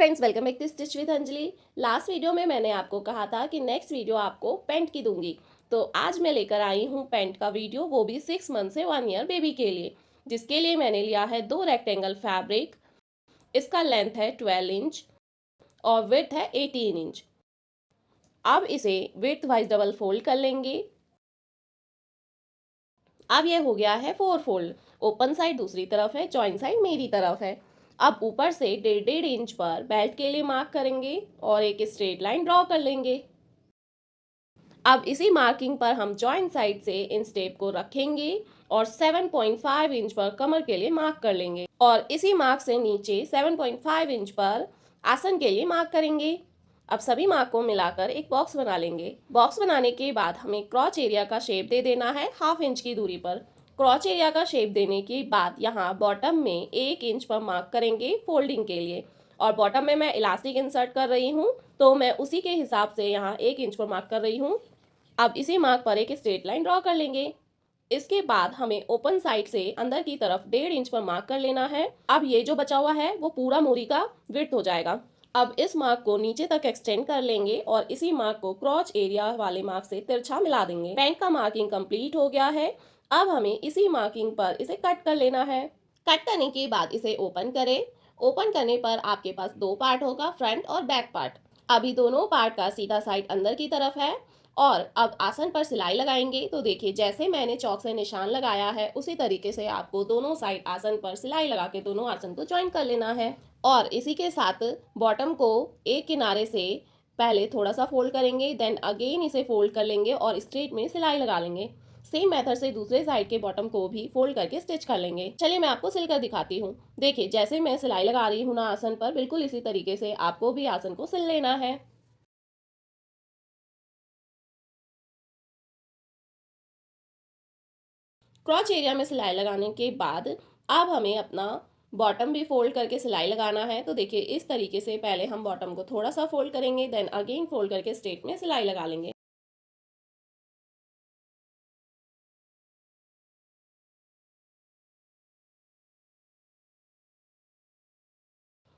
Friends, welcome back to stitch with Anjali. Last video में मैंने आपको कहा था कि नेक्स्ट वीडियो आपको पेंट की दूंगी। तो आज मैं लेकर आई हूँ पेंट का वीडियो, वो भी 6 मंथ से 1 ईयर बेबी के लिए, जिसके लिए मैंने लिया है 2 रेक्टेंगल फैब्रिक। इसका लेंथ है 12 इंच और विड्थ है 18 इंच। अब इसे विड्थ वाइज डबल फोल्ड कर लेंगे। अब ये हो गया है 4 फोल्ड। ओपन साइड दूसरी तरफ है, जॉइंट साइड मेरी तरफ है। अब ऊपर से 1.5 इंच पर बेल्ट के लिए मार्क करेंगे और एक स्ट्रेट लाइन ड्रॉ कर लेंगे। अब इसी मार्किंग पर हम जॉइंट साइड से इन स्टेप को रखेंगे और 7.5 इंच पर कमर के लिए मार्क कर लेंगे और इसी मार्क से नीचे 7.5 इंच पर आसन के लिए मार्क करेंगे। अब सभी मार्क को मिलाकर एक बॉक्स बना लेंगे। बॉक्स बनाने के बाद हमें क्रॉच एरिया का शेप दे देना है 1/2 इंच की दूरी पर। क्रॉच एरिया का शेप देने के बाद यहाँ बॉटम में 1 इंच पर मार्क करेंगे फोल्डिंग के लिए, और बॉटम में मैं इलास्टिक इंसर्ट कर रही हूँ तो मैं उसी के हिसाब से यहाँ 1 इंच पर मार्क कर रही हूँ। अब इसी मार्क पर एक स्ट्रेट लाइन ड्रॉ कर लेंगे। इसके बाद हमें ओपन साइड से अंदर की तरफ 1.5 इंच पर मार्क कर लेना है। अब ये जो बचा हुआ है वो पूरा मोरी का विड्थ हो जाएगा। अब इस मार्क को नीचे तक एक्सटेंड कर लेंगे और इसी मार्क को क्रॉच एरिया वाले मार्क से तिरछा मिला देंगे। पैंट का मार्किंग कंप्लीट हो गया है। अब हमें इसी मार्किंग पर इसे कट कर लेना है। कट करने के बाद इसे ओपन करें। ओपन करने पर आपके पास 2 पार्ट होगा, फ्रंट और बैक पार्ट। अभी दोनों पार्ट का सीधा साइड अंदर की तरफ है और अब आसन पर सिलाई लगाएंगे। तो देखिए, जैसे मैंने चौक से निशान लगाया है उसी तरीके से आपको दोनों साइड आसन पर सिलाई लगा के दोनों आसन को ज्वाइन कर लेना है। और इसी के साथ बॉटम को एक किनारे से पहले थोड़ा सा फोल्ड करेंगे, देन अगेन इसे फोल्ड कर लेंगे और स्ट्रेट में सिलाई लगा लेंगे। सेम मेथड से दूसरे साइड के बॉटम को भी फोल्ड करके स्टिच कर लेंगे। चलिए मैं आपको सिलकर दिखाती हूँ। देखिए, जैसे मैं सिलाई लगा रही हूँ ना आसन पर, बिल्कुल इसी तरीके से आपको भी आसन को सिल लेना है। क्रॉच एरिया में सिलाई लगाने के बाद अब हमें अपना बॉटम भी फोल्ड करके सिलाई लगाना है। तो देखिए, इस तरीके से पहले हम बॉटम को थोड़ा सा फोल्ड करेंगे, देन अगेन फोल्ड करके स्ट्रेट में सिलाई लगा लेंगे।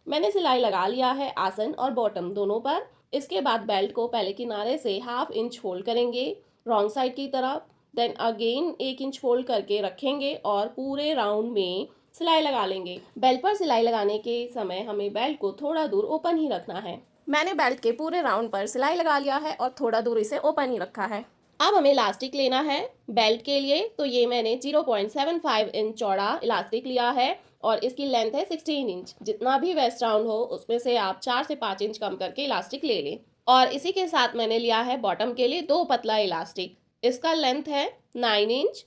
मैंने सिलाई लगा लिया है आसन और बॉटम दोनों पर। इसके बाद बेल्ट को पहले किनारे से 1/2 इंच फोल्ड करेंगे रॉन्ग साइड की तरफ, देन अगेन 1 इंच फोल्ड करके रखेंगे और पूरे राउंड में सिलाई लगा लेंगे। बेल्ट पर सिलाई लगाने के समय हमें बेल्ट को थोड़ा दूर ओपन ही रखना है। मैंने बेल्ट के पूरे राउंड पर सिलाई लगा लिया है और थोड़ा दूर इसे ओपन ही रखा है। अब हमें इलास्टिक लेना है बेल्ट के लिए। तो ये मैंने 0.75 इंच चौड़ा इलास्टिक लिया है और इसकी लेंथ है 16 इंच। जितना भी वेस्ट राउंड हो उसमें से आप 4 से 5 इंच कम करके इलास्टिक ले लें। और इसी के साथ मैंने लिया है बॉटम के लिए 2 पतला इलास्टिक। इसका लेंथ है 9 इंच।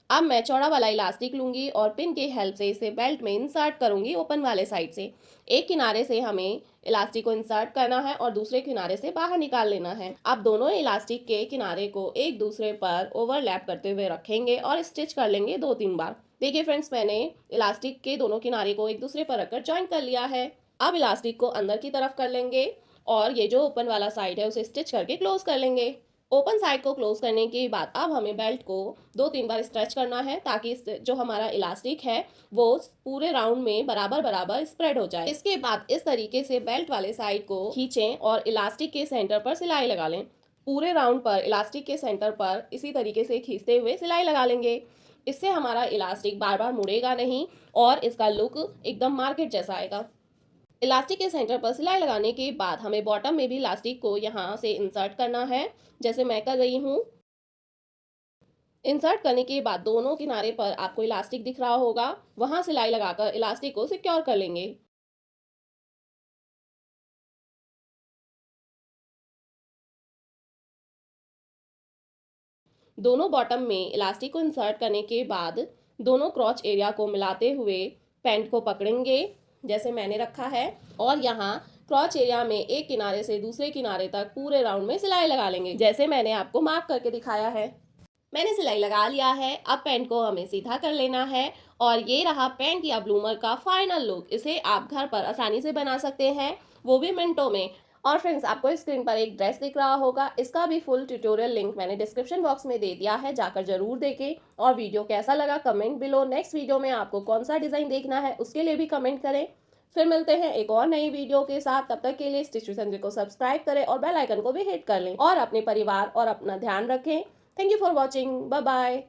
अब मैं चौड़ा वाला इलास्टिक लूंगी और पिन की हेल्प से इसे बेल्ट में इंसर्ट करूंगी ओपन वाले साइड से। एक किनारे से हमें इलास्टिक को इंसर्ट करना है और दूसरे किनारे से बाहर निकाल लेना है। अब दोनों इलास्टिक के किनारे को एक दूसरे पर ओवरलैप करते हुए रखेंगे और स्टिच कर लेंगे 2-3 बार। देखिए फ्रेंड्स, मैंने इलास्टिक के दोनों किनारे को एक दूसरे पर रखकर ज्वाइन कर लिया है। अब इलास्टिक को अंदर की तरफ कर लेंगे और ये जो ओपन वाला साइड है उसे स्टिच करके क्लोज कर लेंगे। ओपन साइड को क्लोज करने के बाद अब हमें बेल्ट को 2-3 बार स्ट्रेच करना है ताकि जो हमारा इलास्टिक है वो पूरे राउंड में बराबर बराबर स्प्रेड हो जाए। इसके बाद इस तरीके से बेल्ट वाले साइड को खींचें और इलास्टिक के सेंटर पर सिलाई लगा लें। पूरे राउंड पर इलास्टिक के सेंटर पर इसी तरीके से खींचते हुए सिलाई लगा लेंगे। इससे हमारा इलास्टिक बार बार मुड़ेगा नहीं और इसका लुक एकदम मार्केट जैसा आएगा। इलास्टिक के सेंटर पर सिलाई लगाने के बाद हमें बॉटम में भी इलास्टिक को यहाँ से इंसर्ट करना है, जैसे मैं कर रही हूँ। इंसर्ट करने के बाद दोनों किनारे पर आपको इलास्टिक दिख रहा होगा, वहां सिलाई लगाकर इलास्टिक को सिक्योर कर लेंगे। दोनों बॉटम में इलास्टिक को इंसर्ट करने के बाद दोनों क्रॉच एरिया को मिलाते हुए पैंट को पकड़ेंगे, जैसे मैंने रखा है, और यहाँ क्रॉच एरिया में एक किनारे से दूसरे किनारे तक पूरे राउंड में सिलाई लगा लेंगे, जैसे मैंने आपको मार्क करके दिखाया है। मैंने सिलाई लगा लिया है। अब पैंट को हमें सीधा कर लेना है और ये रहा पैंट या ब्लूमर का फाइनल लुक। इसे आप घर पर आसानी से बना सकते हैं, वो भी मिनटों में। और फ्रेंड्स, आपको स्क्रीन पर एक ड्रेस दिख रहा होगा, इसका भी फुल ट्यूटोरियल लिंक मैंने डिस्क्रिप्शन बॉक्स में दे दिया है, जाकर जरूर देखें। और वीडियो कैसा लगा कमेंट बिलो। नेक्स्ट वीडियो में आपको कौन सा डिज़ाइन देखना है उसके लिए भी कमेंट करें। फिर मिलते हैं एक और नई वीडियो के साथ। तब तक के लिए स्टिच विद संजय को सब्सक्राइब करें और बेल आइकन को भी हिट कर लें और अपने परिवार और अपना ध्यान रखें। Thank you for watching. Bye bye.